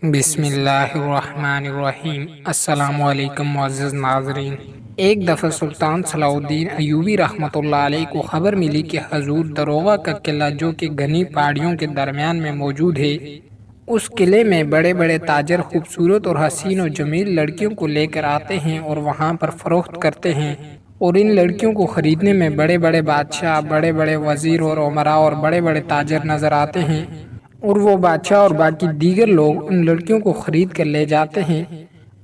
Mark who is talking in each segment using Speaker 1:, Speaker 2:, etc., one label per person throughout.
Speaker 1: بسم اللہ الرحمن الرحیم۔ السلام علیکم معزز ناظرین۔ ایک دفعہ سلطان صلاح الدین ایوبی رحمۃ اللہ علیہ کو خبر ملی کہ حضور دروغہ کا قلعہ جو کہ گھنی پہاڑیوں کے درمیان میں موجود ہے، اس قلعے میں بڑے بڑے تاجر خوبصورت اور حسین و جمیل لڑکیوں کو لے کر آتے ہیں اور وہاں پر فروخت کرتے ہیں، اور ان لڑکیوں کو خریدنے میں بڑے بڑے بادشاہ، بڑے بڑے وزیر اور امراء اور بڑے بڑے تاجر نظر آتے ہیں، اور وہ بادشاہ اور باقی دیگر لوگ ان لڑکیوں کو خرید کر لے جاتے ہیں۔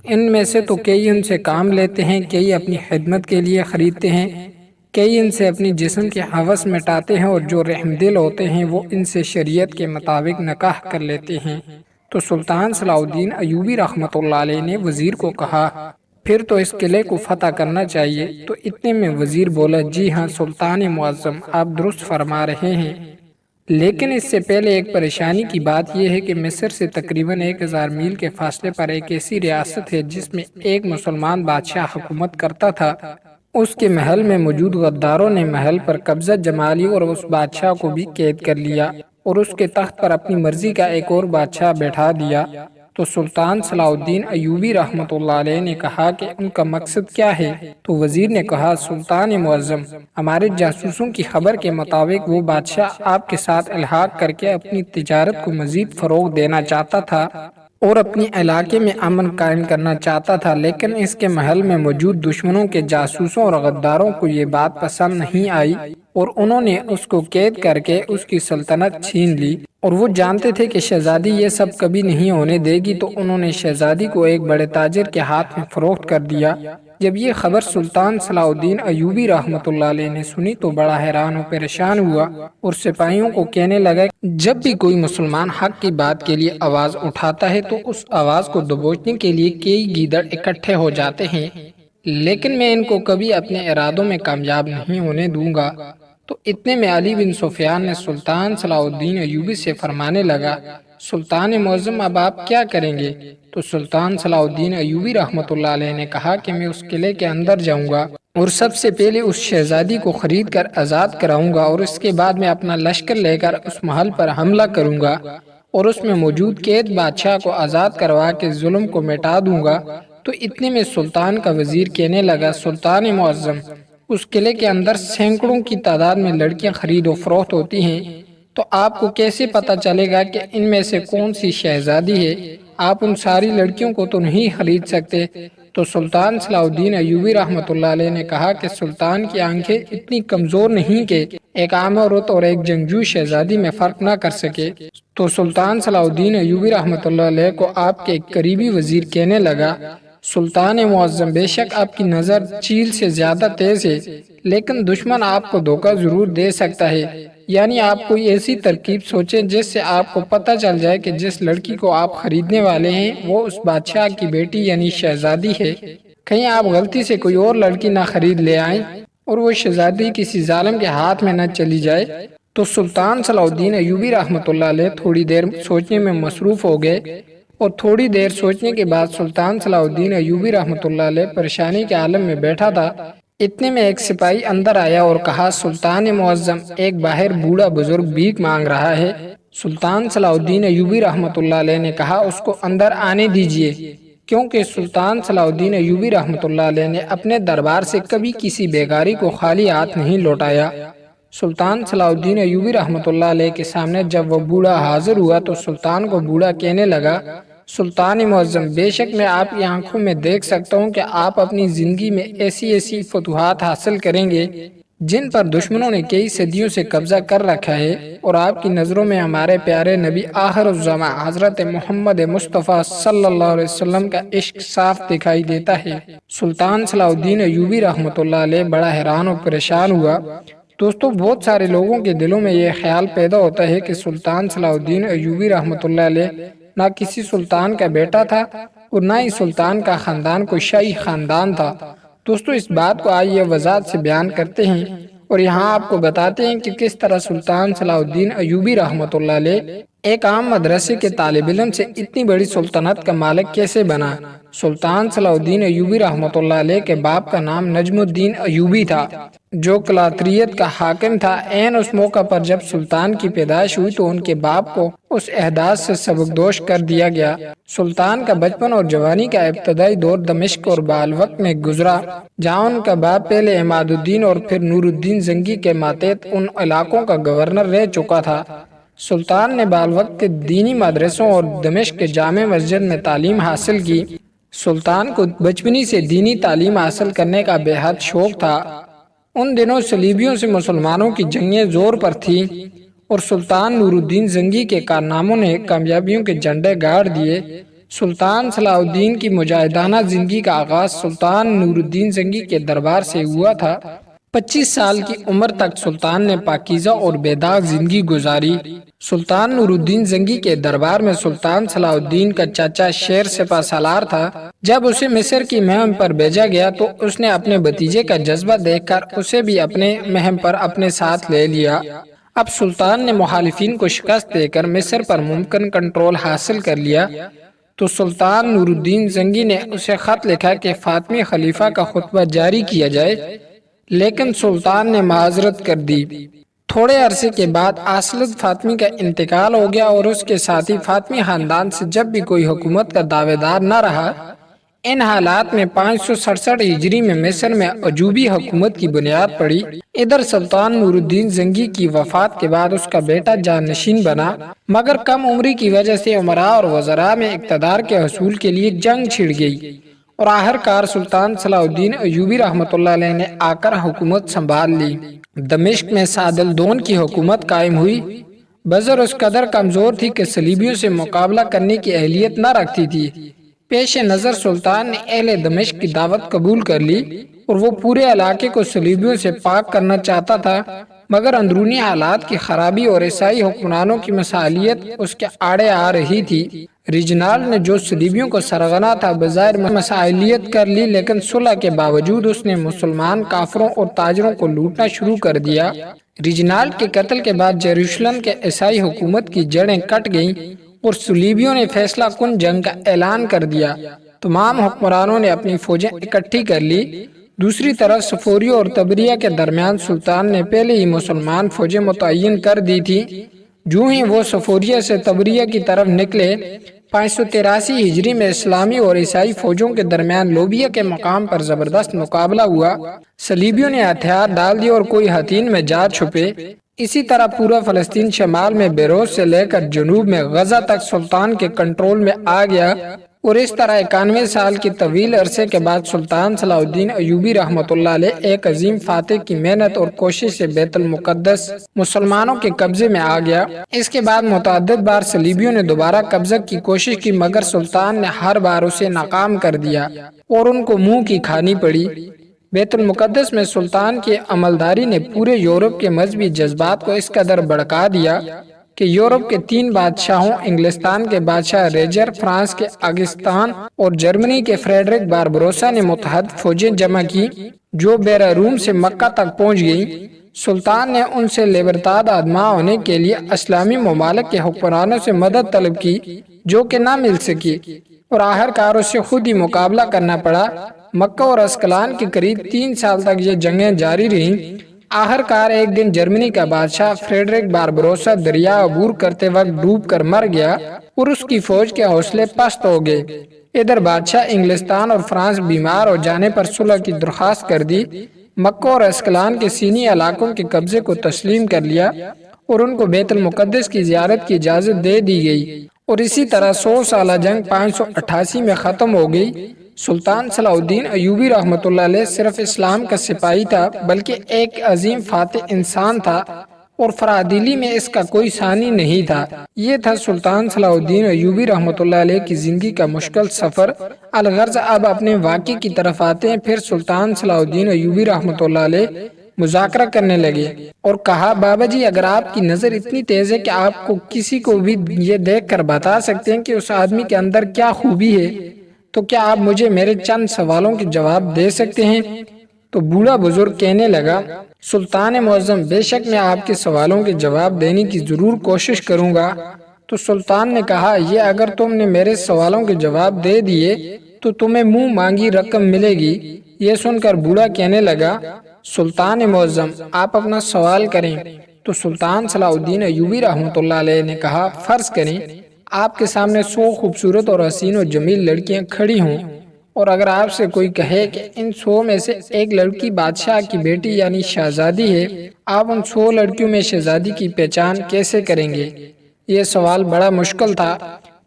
Speaker 1: ان میں سے تو کئی ان سے کام لیتے ہیں، کئی اپنی خدمت کے لیے خریدتے ہیں، کئی ان سے اپنی جسم کی ہوس مٹاتے ہیں، اور جو رحم دل ہوتے ہیں وہ ان سے شریعت کے مطابق نکاح کر لیتے ہیں۔ تو سلطان صلاح الدین ایوبی رحمۃ اللہ علیہ نے وزیر کو کہا، پھر تو اس قلعے کو فتح کرنا چاہیے۔ تو اتنے میں وزیر بولا، جی ہاں سلطان معظم، آپ درست فرما رہے ہیں، لیکن اس سے پہلے ایک پریشانی کی بات یہ ہے کہ مصر سے تقریباً 1000 میل کے فاصلے پر ایک ایسی ریاست ہے جس میں ایک مسلمان بادشاہ حکومت کرتا تھا۔ اس کے محل میں موجود غداروں نے محل پر قبضہ جما لی اور اس بادشاہ کو بھی قید کر لیا، اور اس کے تخت پر اپنی مرضی کا ایک اور بادشاہ بیٹھا دیا۔ تو سلطان صلاح الدین ایوبی رحمۃ اللہ علیہ نے کہا کہ ان کا مقصد کیا ہے؟ تو وزیر نے کہا، سلطان معظم، ہمارے جاسوسوں کی خبر کے مطابق وہ بادشاہ آپ کے ساتھ الحاق کر کے اپنی تجارت کو مزید فروغ دینا چاہتا تھا اور اپنے علاقے میں امن قائم کرنا چاہتا تھا، لیکن اس کے محل میں موجود دشمنوں کے جاسوسوں اور غداروں کو یہ بات پسند نہیں آئی، اور انہوں نے اس کو قید کر کے اس کی سلطنت چھین لی، اور وہ جانتے تھے کہ شہزادی یہ سب کبھی نہیں ہونے دے گی، تو انہوں نے شہزادی کو ایک بڑے تاجر کے ہاتھ میں فروخت کر دیا۔ جب یہ خبر سلطان صلاح الدین ایوبی رحمۃ اللہ علیہ نے سنی تو بڑا حیران و پریشان ہوا، اور سپاہیوں کو کہنے لگا، جب بھی کوئی مسلمان حق کی بات کے لیے آواز اٹھاتا ہے تو اس آواز کو دبوچنے کے لیے کئی گیدڑ اکٹھے ہو جاتے ہیں، لیکن میں ان کو کبھی اپنے ارادوں میں کامیاب نہیں ہونے دوں گا۔ تو اتنے میں علی بن سفیان نے سلطان صلاح الدین ایوبی سے فرمانے لگا، سلطان معظم، اب آپ کیا کریں گے؟ تو سلطان صلاح الدین ایوبی رحمۃ اللہ علیہ نے کہا کہ میں اس قلعے کے اندر جاؤں گا اور سب سے پہلے اس شہزادی کو خرید کر آزاد کراؤں گا، اور اس کے بعد میں اپنا لشکر لے کر اس محل پر حملہ کروں گا اور اس میں موجود قید بادشاہ کو آزاد کروا کے ظلم کو مٹا دوں گا۔ تو اتنے میں سلطان کا وزیر کہنے لگا، سلطان معظم، اس قلعے کے اندر سینکڑوں کی تعداد میں لڑکیاں خرید و فروخت ہوتی ہیں، تو آپ کو کیسے پتہ چلے گا کہ ان میں سے کون سی شہزادی ہے؟ آپ ان ساری لڑکیوں کو تو نہیں خرید سکتے۔ تو سلطان صلاح الدین ایوبی رحمۃ اللہ علیہ نے کہا کہ سلطان کی آنکھیں اتنی کمزور نہیں کہ ایک عام عورت اور ایک جنگجو شہزادی میں فرق نہ کر سکے۔ تو سلطان صلاح الدین ایوبی رحمۃ اللہ علیہ کو آپ کے ایک قریبی وزیر کہنے لگا، سلطان معظم، بے شک آپ کی نظر چیل سے زیادہ تیز ہے، لیکن دشمن آپ کو دھوکہ ضرور دے سکتا ہے، یعنی آپ کوئی ایسی ترکیب سوچیں جس سے آپ کو پتہ چل جائے کہ جس لڑکی کو آپ خریدنے والے ہیں وہ اس بادشاہ کی بیٹی یعنی شہزادی ہے، کہیں آپ غلطی سے کوئی اور لڑکی نہ خرید لے آئیں اور وہ شہزادی کسی ظالم کے ہاتھ میں نہ چلی جائے۔ تو سلطان صلاح الدین ایوبی رحمۃ اللہ علیہ تھوڑی دیر سوچنے میں مصروف ہو گئے، اور تھوڑی دیر سوچنے کے بعد سلطان صلاح الدین ایوبی رحمۃ اللہ علیہ پریشانی کے عالم میں بیٹھا تھا۔ اتنے میں ایک سپاہی اندر آیا اور کہا، سلطان معظم، ایک باہر بوڑھا بزرگ بھیک مانگ رہا ہے۔ سلطان صلاح الدین ایوبی رحمۃ اللہ علیہ نے کہا، اس کو اندر آنے دیجیے، کیونکہ سلطان صلاح الدین ایوبی رحمۃ اللہ علیہ نے اپنے دربار سے کبھی کسی بیگاری کو خالی ہاتھ نہیں لوٹایا۔ سلطان صلاح الدین ایوبی رحمۃ اللہ علیہ کے سامنے جب وہ بوڑھا حاضر ہوا تو سلطان کو بوڑھا کہنے لگا، سلطان معظم، بے شک میں آپ کی آنکھوں میں دیکھ سکتا ہوں کہ آپ اپنی زندگی میں ایسی ایسی فتوحات حاصل کریں گے جن پر دشمنوں نے کئی صدیوں سے قبضہ کر رکھا ہے، اور آپ کی نظروں میں ہمارے پیارے نبی آخر الزماں حضرت محمد مصطفیٰ صلی اللہ علیہ وسلم کا عشق صاف دکھائی دیتا ہے۔ سلطان صلاح الدین ایوبی رحمۃ اللہ علیہ بڑا حیران و پریشان ہوا۔ دوستو، بہت سارے لوگوں کے دلوں میں یہ خیال پیدا ہوتا ہے کہ سلطان صلاح الدین ایوبی رحمۃ اللہ علیہ نہ کسی سلطان کا بیٹا تھا اور نہ ہی سلطان کا خاندان کوئی شاہی خاندان تھا۔ دوستو، اس بات کو آئیے وضاحت سے بیان کرتے ہیں اور یہاں آپ کو بتاتے ہیں کہ کس طرح سلطان صلاح الدین ایوبی رحمۃ اللہ علیہ ایک عام مدرسے کے طالب علم سے اتنی بڑی سلطنت کا مالک کیسے بنا؟ سلطان صلاح الدین ایوبی رحمۃ اللہ علیہ کے باپ کا نام نجم الدین ایوبی تھا، جو کلاتریت کا حاکم تھا۔ اس موقع پر جب سلطان کی پیدائش ہوئی تو ان کے باپ کو اس احداث سے سبکدوش کر دیا گیا۔ سلطان کا بچپن اور جوانی کا ابتدائی دور دمشق اور بالوقت میں گزرا، جہاں ان کا باپ پہلے عماد الدین اور پھر نور الدین زنگی کے ماتحت ان علاقوں کا گورنر رہ چکا تھا۔ سلطان نے بالوقت کے دینی مدرسوں اور دمشق کے جامع مسجد میں تعلیم حاصل کی۔ سلطان کو بچپنی سے دینی تعلیم حاصل کرنے کا بے حد شوق تھا۔ ان دنوں صلیبیوں سے مسلمانوں کی جنگیں زور پر تھیں اور سلطان نور الدین زنگی کے کارناموں نے کامیابیوں کے جھنڈے گاڑ دیے۔ سلطان صلاح الدین کی مجاہدانہ زندگی کا آغاز سلطان نور الدین زنگی کے دربار سے ہوا تھا۔ 25 سال کی عمر تک سلطان نے پاکیزہ اور بے داغ زندگی گزاری۔ سلطان نور الدین زنگی کے دربار میں سلطان صلاح الدین کا چاچا شیر سپہ سالار تھا۔ جب اسے مصر کی مہم پر بھیجا گیا تو اس نے اپنے بھتیجے کا جذبہ دیکھ کر اسے بھی اپنے مہم پر اپنے ساتھ لے لیا۔ اب سلطان نے مخالفین کو شکست دے کر مصر پر ممکن کنٹرول حاصل کر لیا تو سلطان نور الدین زنگی نے اسے خط لکھا کہ فاطمی خلیفہ کا خطبہ جاری کیا جائے، لیکن سلطان نے معذرت کر دی۔ تھوڑے عرصے کے بعد اصلد فاطمی کا انتقال ہو گیا اور اس کے ساتھی فاطمی خاندان سے جب بھی کوئی حکومت کا دعوے دار نہ رہا۔ ان حالات میں 567 ہجری میں مصر میں عجوبی حکومت کی بنیاد پڑی۔ ادھر سلطان نور الدین زنگی کی وفات کے بعد اس کا بیٹا جانشین بنا، مگر کم عمری کی وجہ سے امراء اور وزراء میں اقتدار کے حصول کے لیے جنگ چھڑ گئی اور آخر کار سلطان صلاح الدین ایوبی رحمۃ اللہ علیہ نے آ کر حکومت سنبھال لی۔ دمشق میں سعدل دون کی حکومت قائم ہوئی۔ بزر اس قدر کمزور تھی کہ صلیبیوں سے مقابلہ کرنے کی اہلیت نہ رکھتی تھی۔ پیش نظر سلطان نے اہل دمشق کی دعوت قبول کر لی اور وہ پورے علاقے کو صلیبیوں سے پاک کرنا چاہتا تھا، مگر اندرونی حالات کی خرابی اور عیسائی حکمرانوں کی مسالیت اس کے آڑے آ رہی تھی۔ ریجنال نے جو صلیبیوں کو سرغنہ تھا بظاہر مسالیت کر لی، لیکن صلح کے باوجود اس نے مسلمان کافروں اور تاجروں کو لوٹنا شروع کر دیا۔ ریجنال کے قتل کے بعد یروشلم کے عیسائی حکومت کی جڑیں کٹ گئیں اور صلیبیوں نے فیصلہ کن جنگ کا اعلان کر دیا۔ تمام حکمرانوں نے اپنی فوجیں اکٹھی کر لی۔ دوسری طرف صفوریہ اور تبریہ کے درمیان سلطان نے پہلے ہی مسلمان فوجیں متعین کر دی تھی۔ جو ہی وہ صفوریہ سے تبریہ کی طرف نکلے، 583 ہجری میں اسلامی اور عیسائی فوجوں کے درمیان لوبیا کے مقام پر زبردست مقابلہ ہوا۔ صلیبیوں نے ہتھیار ڈال دیے اور کوئی حتین میں جا چھپے۔ اسی طرح پورا فلسطین شمال میں بیروت سے لے کر جنوب میں غزہ تک سلطان کے کنٹرول میں آ گیا اور اس طرح 91 سال کی طویل عرصے کے بعد سلطان صلاح الدین ایوبی رحمۃ اللہ علیہ ایک عظیم فاتح کی محنت اور کوشش سے بیت المقدس مسلمانوں کے قبضے میں آ گیا۔ اس کے بعد متعدد بار صلیبیوں نے دوبارہ قبضہ کی کوشش کی، مگر سلطان نے ہر بار اسے ناکام کر دیا اور ان کو منہ کی کھانی پڑی۔ بیت المقدس میں سلطان کی عملداری نے پورے یورپ کے مذہبی جذبات کو اس قدر بھڑکا دیا کہ یورپ کے 3 بادشاہوں، انگلستان کے بادشاہ ریجر، فرانس کے آگستان اور جرمنی کے فریڈرک باربروسا نے متحد فوجیں جمع کی جو بیرا روم سے مکہ تک پہنچ گئیں۔ سلطان نے ان سے لیبرتاد آدما ہونے کے لیے اسلامی ممالک کے حکمرانوں سے مدد طلب کی، جو کہ نہ مل سکی اور آخر کار اسے خود ہی مقابلہ کرنا پڑا۔ مکہ اور اسکلان کے قریب 3 سال تک یہ جنگیں جاری رہیں۔ آخر کار ایک دن جرمنی کا بادشاہ فریڈرک باربروسا دریا عبور کرتے وقت ڈوب کر مر گیا اور اس کی فوج کے حوصلے پست ہو گئے۔ ادھر بادشاہ انگلستان اور فرانس بیمار ہو جانے پر صلح کی درخواست کر دی، مکہ اور اسکلان کے سینی علاقوں کے قبضے کو تسلیم کر لیا اور ان کو بیت المقدس کی زیارت کی اجازت دے دی گئی اور اسی طرح 100 سالہ جنگ 588 میں ختم ہو گئی۔ سلطان صلاح الدین ایوبی رحمۃ اللہ علیہ صرف اسلام کا سپاہی تھا بلکہ ایک عظیم فاتح انسان تھا اور فرادیلی میں اس کا کوئی ثانی نہیں تھا۔ یہ تھا سلطان صلاح الدین ایوبی رحمۃ اللہ علیہ کی زندگی کا مشکل سفر۔ الغرض اب اپنے واقعے کی طرف آتے ہیں۔ پھر سلطان صلاح الدین ایوبی رحمۃ اللہ علیہ مذاکرہ کرنے لگے اور کہا، بابا جی اگر آپ کی نظر اتنی تیز ہے کہ آپ کو کسی کو بھی یہ دیکھ کر بتا سکتے ہیں کہ اس آدمی کے اندر کیا خوبی ہے، تو کیا آپ مجھے میرے چند سوالوں کے جواب دے سکتے ہیں؟ تو بوڑھا بزرگ کہنے لگا، سلطان معظم، بے شک میں آپ کے سوالوں کے جواب دینے کی ضرور کوشش کروں گا، تو سلطان نے کہا یہ اگر تم نے میرے سوالوں کے جواب دے دیے تو تمہیں منہ مانگی رقم ملے گی۔ یہ سن کر بوڑھا کہنے لگا سلطان معظم آپ اپنا سوال کریں۔ تو سلطان صلاح الدین ایوبی رحمۃ اللہ علیہ نے کہا فرض کریں آپ کے سامنے 100 خوبصورت اور حسین و جمیل لڑکیاں کھڑی ہوں، اور اگر آپ سے کوئی کہے کہ ان 100 میں سے ایک لڑکی بادشاہ کی بیٹی یعنی شہزادی ہے، آپ ان 100 لڑکیوں میں شہزادی کی پہچان کیسے کریں گے؟ یہ سوال بڑا مشکل تھا۔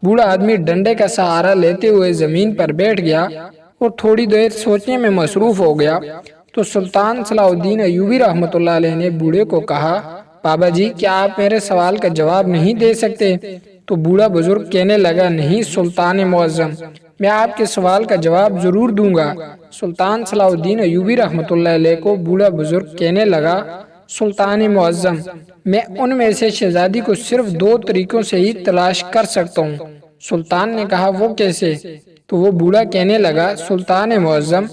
Speaker 1: بوڑھا آدمی ڈنڈے کا سہارا لیتے ہوئے زمین پر بیٹھ گیا اور تھوڑی دیر سوچنے میں مصروف ہو گیا۔ تو سلطان صلاح الدین ایوبی رحمۃ اللہ علیہ نے بوڑھے کو کہا بابا جی کیا آپ میرے سوال کا جواب نہیں دے سکتے؟ تو بوڑھا بزرگ کہنے لگا نہیں سلطان معظم، میں آپ کے سوال کا جواب ضرور دوں گا۔ سلطان صلاح الدین ایوبی رحمۃ اللہ علیہ کو بوڑھا بزرگ کہنے لگا سلطان معظم، میں ان میں سے شہزادی کو صرف 2 طریقوں سے ہی تلاش کر سکتا ہوں۔ سلطان نے کہا وہ کیسے؟ تو وہ بوڑھا کہنے لگا سلطان معظم،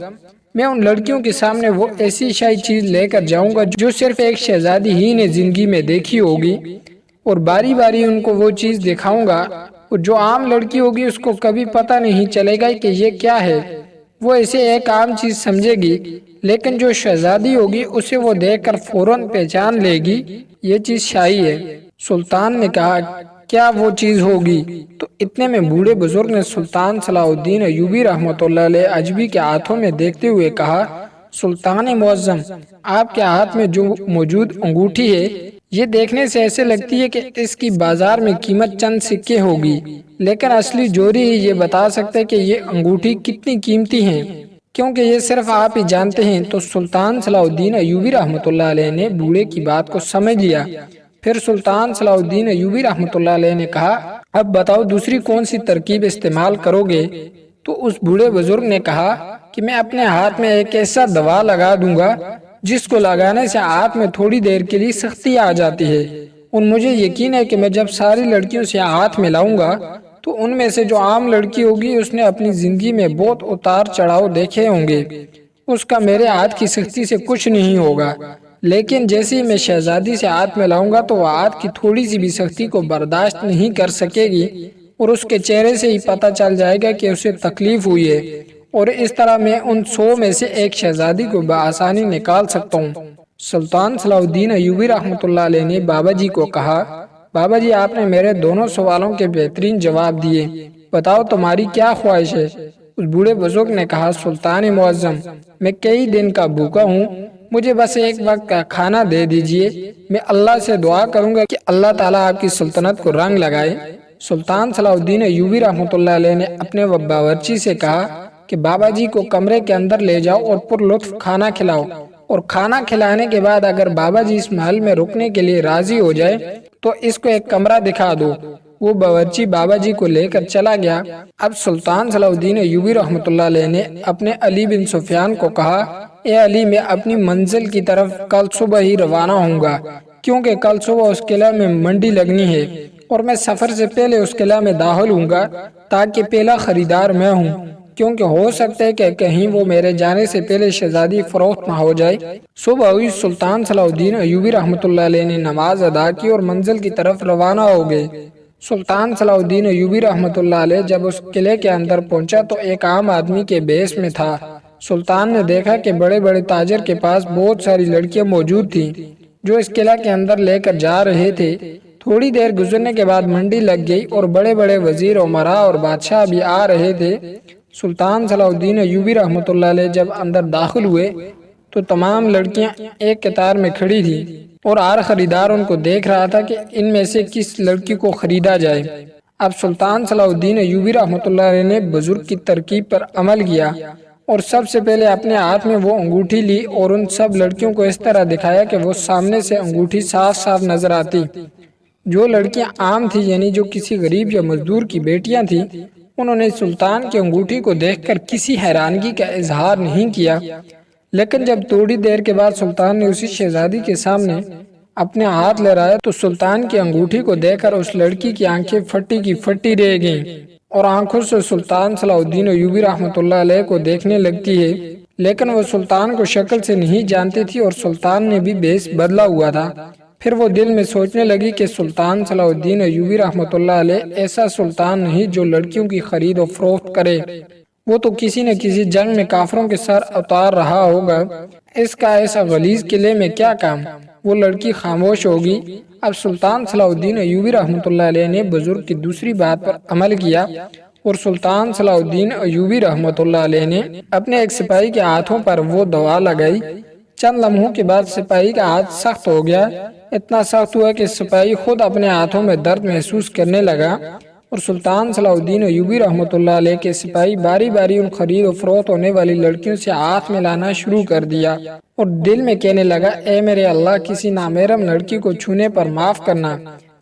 Speaker 1: میں ان لڑکیوں کے سامنے وہ ایسی شاہی چیز لے کر جاؤں گا جو صرف ایک شہزادی ہی نے زندگی میں دیکھی ہوگی، اور باری باری ان کو وہ چیز دکھاؤں گا، اور جو عام لڑکی ہوگی اس کو کبھی پتہ نہیں چلے گا کہ یہ کیا ہے، وہ اسے ایک عام چیز سمجھے گی، لیکن جو شہزادی ہوگی اسے وہ دیکھ کر فوراً پہچان لے گی یہ چیز شاہی ہے۔ سلطان نے کہا کیا وہ چیز ہوگی؟ تو اتنے میں بوڑھے بزرگ نے سلطان صلاح الدین ایوبی رحمۃ اللہ علیہ اجبی کے ہاتھوں میں دیکھتے ہوئے کہا سلطان معظم، آپ کے ہاتھ میں جو موجود انگوٹھی ہے یہ دیکھنے سے ایسے لگتی ہے کہ اس کی بازار میں قیمت چند سکے ہوگی، لیکن اصلی جوہری ہی یہ بتا سکتے کہ یہ انگوٹھی کتنی قیمتی ہے، کیونکہ یہ صرف آپ ہی جانتے ہیں۔ تو سلطان صلاح الدین ایوبی رحمۃ اللہ علیہ نے بوڑھے کی بات کو سمجھ لیا۔ پھر سلطان صلاح الدین ایوبی رحمۃ اللہ علیہ نے کہا اب بتاؤ دوسری کون سی ترکیب استعمال کرو گے؟ تو اس بوڑھے بزرگ نے کہا کہ میں اپنے ہاتھ میں ایک ایسا دوا لگا دوں گا جس کو لگانے سے ہاتھ میں تھوڑی دیر کے لیے سختی آ جاتی ہے، اور مجھے یقین ہے کہ میں جب ساری لڑکیوں سے ہاتھ ملاؤں گا تو ان میں سے جو عام لڑکی ہوگی اس نے اپنی زندگی میں بہت اتار چڑھاؤ دیکھے ہوں گے، اس کا میرے ہاتھ کی سختی سے کچھ نہیں ہوگا، لیکن جیسے ہی میں شہزادی سے ہاتھ ملاؤں گا تو وہ ہاتھ کی تھوڑی سی بھی سختی کو برداشت نہیں کر سکے گی، اور اس کے چہرے سے ہی پتہ چل جائے گا کہ اسے تکلیف ہوئی ہے، اور اس طرح میں ان 100 میں سے ایک شہزادی کو بآسانی نکال سکتا ہوں۔ سلطان صلاح الدین ایوبی رحمۃ اللہ علیہ نے بابا جی کو کہا بابا جی آپ نے میرے دونوں سوالوں کے بہترین جواب دیے، بتاؤ تمہاری کیا خواہش ہے؟ اس بوڑھے بزرگ نے کہا سلطان معظم، میں کئی دن کا بھوکا ہوں، مجھے بس ایک وقت کا کھانا دے دیجئے، میں اللہ سے دعا کروں گا کہ اللہ تعالیٰ آپ کی سلطنت کو رنگ لگائے۔ سلطان صلاح الدین ایوبی رحمۃ اللہ علیہ نے اپنے باورچی سے کہا کہ بابا جی کو کمرے کے اندر لے جاؤ اور پر لطف کھانا کھلاؤ، اور کھانا کھلانے کے بعد اگر بابا جی اس محل میں رکنے کے لیے راضی ہو جائے تو اس کو ایک کمرہ دکھا دو۔ وہ باورچی بابا جی کو لے کر چلا گیا۔ اب سلطان صلاح الدین ایوبی رحمۃ اللہ علیہ نے اپنے علی بن سفیان کو کہا اے علی میں اپنی منزل کی طرف کل صبح ہی روانہ ہوں گا، کیونکہ کل صبح اس قلعہ میں منڈی لگنی ہے، اور میں سفر سے پہلے اس قلعہ میں داخل ہوں گا تاکہ پہلا خریدار میں ہوں، کیونکہ ہو سکتا ہے کہ کہیں وہ میرے جانے سے پہلے شہزادی فروخت نہ ہو جائے۔ صبح ہوئی، سلطان صلاح الدین ایوبی رحمۃ اللہ علیہ نے نماز ادا کی اور منزل کی طرف روانہ ہو گئے۔ سلطان صلاح الدین ایوبی رحمۃ اللہ علیہ جب اس قلعے کے اندر پہنچا تو ایک عام آدمی کے بیس میں تھا۔ سلطان نے دیکھا کہ بڑے بڑے تاجر کے پاس بہت ساری لڑکیاں موجود تھیں جو اس قلعہ کے اندر لے کر جا رہے تھے۔ تھوڑی دیر گزرنے کے بعد منڈی لگ گئی اور بڑے بڑے وزیر امراء اور بادشاہ بھی آ رہے تھے۔ سلطان صلاح الدین ایوبی رحمۃ اللہ علیہ جب اندر داخل ہوئے تو تمام لڑکیاں ایک قطار میں کھڑی تھیں، اور ہر خریدار ان کو دیکھ رہا تھا کہ ان میں سے کس لڑکی کو خریدا جائے۔ اب سلطان صلاح الدین ایوبی رحمۃ اللہ علیہ نے بزرگ کی ترکیب پر عمل کیا اور سب سے پہلے اپنے ہاتھ میں وہ انگوٹھی لی اور ان سب لڑکیوں کو اس طرح دکھایا کہ وہ سامنے سے انگوٹھی صاف صاف نظر آتی۔ جو لڑکیاں عام تھیں یعنی جو کسی غریب یا مزدور کی بیٹیاں تھیں، انہوں نے سلطان کی انگوٹھی کو دیکھ کر کسی حیرانگی کا اظہار نہیں کیا، لیکن جب تھوڑی دیر کے بعد سلطان نے اسی شہزادی کے سامنے اپنے ہاتھ لہرایا تو سلطان کی انگوٹھی کو دیکھ کر اس لڑکی کی آنکھیں پھٹی کی پھٹی رہ گئیں، اور آنکھوں سے سلطان صلاح الدین ایوبی رحمۃ اللہ علیہ کو دیکھنے لگتی ہے، لیکن وہ سلطان کو شکل سے نہیں جانتی تھی اور سلطان نے بھی بیس بدلا ہوا تھا۔ پھر وہ دل میں سوچنے لگی کہ سلطان صلاح الدین ایوبی رحمۃ اللہ علیہ ایسا سلطان نہیں جو لڑکیوں کی خرید و فروخت کرے، وہ تو کسی نہ کسی جنگ میں کافروں کے سر اتار رہا ہوگا، اس کا ایسا غلیظ قلعے میں کیا کام؟ وہ لڑکی خاموش ہوگی۔ اب سلطان صلاح الدین ایوبی رحمۃ اللہ علیہ نے بزرگ کی دوسری بات پر عمل کیا، اور سلطان صلاح الدین ایوبی رحمۃ اللہ علیہ نے اپنے ایک سپاہی کے ہاتھوں پر وہ دوا لگائی۔ چند لمحوں کے بعد سپاہی کا ہاتھ سخت ہو گیا، اتنا سخت ہوا کہ سپاہی خود اپنے ہاتھوں میں درد محسوس کرنے لگا، اور سلطان صلاح الدین ایوبی رحمۃ اللہ علیہ کے سپاہی باری باری ان خرید و فروخت ہونے والی لڑکیوں سے ہاتھ ملانا شروع کر دیا، اور دل میں کہنے لگا، اے میرے اللہ، کسی نامحرم لڑکی کو چھونے پر معاف کرنا،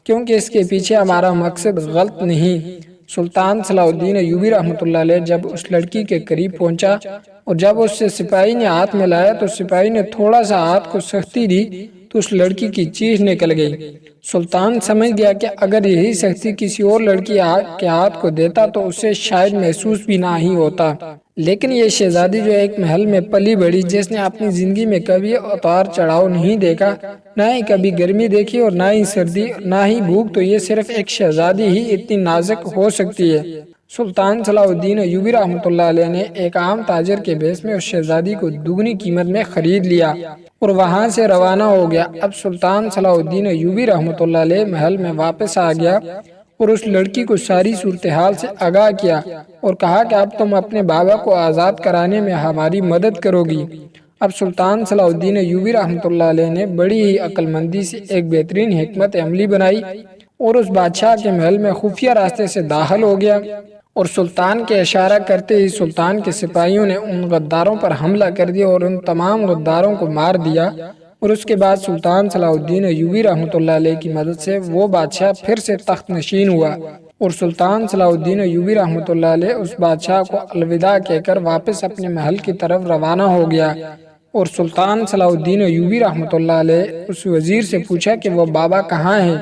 Speaker 1: کیونکہ اس کے پیچھے ہمارا مقصد غلط نہیں۔ سلطان صلاح الدین ایوبی رحمۃ اللہ علیہ جب اس لڑکی کے قریب پہنچا اور جب اس سے سپاہی نے ہاتھ ملایا تو سپاہی نے تھوڑا سا ہاتھ کو سختی دی تو اس لڑکی کی چیخ نکل گئی۔ سلطان سمجھ گیا کہ اگر یہی سختی کسی اور لڑکی کے ہاتھ کو دیتا تو اسے شاید محسوس بھی نہ ہی ہوتا، لیکن یہ شہزادی جو ایک محل میں پلی بڑھی، جس نے اپنی زندگی میں کبھی اتار چڑھاؤ نہیں دیکھا، نہ ہی کبھی گرمی دیکھی اور نہ ہی سردی، نہ ہی بھوک، تو یہ صرف ایک شہزادی ہی اتنی نازک ہو سکتی ہے۔ سلطان صلاح الدین ایوبی رحمۃ اللہ علیہ نے ایک عام تاجر کے بھیس میں اس شہزادی کو دگنی قیمت میں خرید لیا اور وہاں سے روانہ ہو گیا۔ اب سلطان صلاح الدین ایوبی رحمۃ اللہ علیہ محل میں واپس آ گیا اور اس لڑکی کو ساری صورتحال سے آگاہ کیا اور کہا کہ اب تم اپنے بابا کو آزاد کرانے میں ہماری مدد کرو گی۔ اب سلطان صلاح الدین ایوبی رحمۃ اللہ علیہ نے بڑی ہی عقل مندی سے ایک بہترین حکمت عملی بنائی اور اس بادشاہ کے محل میں خفیہ راستے سے داخل ہو گیا، اور سلطان کے اشارہ کرتے ہی سلطان کے سپاہیوں نے ان غداروں پر حملہ کر دیا اور ان تمام غداروں کو مار دیا، اور اس کے بعد سلطان صلاح الدین ایوبی رحمۃ اللہ علیہ کی مدد سے وہ بادشاہ پھر سے تخت نشین ہوا، اور سلطان صلاح الدین ایوبی رحمۃ اللہ علیہ اس بادشاہ کو الوداع کہہ کر واپس اپنے محل کی طرف روانہ ہو گیا۔ اور سلطان صلاح الدین ایوبی رحمۃ اللہ علیہ اس وزیر سے پوچھا کہ وہ بابا کہاں ہیں؟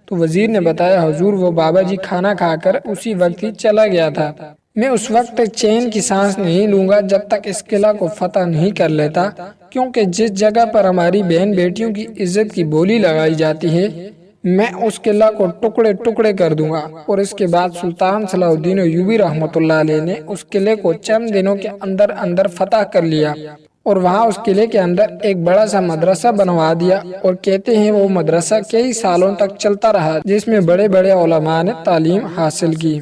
Speaker 1: تو وزیر نے بتایا، حضور وہ بابا جی کھانا کھا کر اسی وقت ہی چلا گیا تھا، میں اس وقت تک چین کی سانس نہیں لوں گا جب تک اس قلعہ کو فتح نہیں کر لیتا، کیونکہ جس جگہ پر ہماری بہن بیٹیوں کی عزت کی بولی لگائی جاتی ہے میں اس قلعہ کو ٹکڑے ٹکڑے کر دوں گا۔ اور اس کے بعد سلطان صلاح الدین ایوبی رحمۃ اللہ علیہ نے اس قلعے کو چند دنوں کے اندر اندر فتح کر لیا، اور وہاں اس قلعے کے اندر ایک بڑا سا مدرسہ بنوا دیا، اور کہتے ہیں وہ مدرسہ کئی سالوں تک چلتا رہا، جس میں بڑے بڑے علماء نے تعلیم حاصل کی۔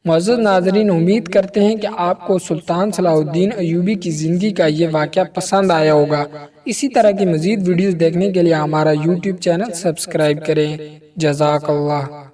Speaker 1: معزز ناظرین، امید کرتے ہیں کہ آپ کو سلطان صلاح الدین ایوبی کی زندگی کا یہ واقعہ پسند آیا ہوگا۔ اسی طرح کی مزید ویڈیوز دیکھنے کے لیے ہمارا یوٹیوب چینل سبسکرائب کریں۔ جزاک اللہ۔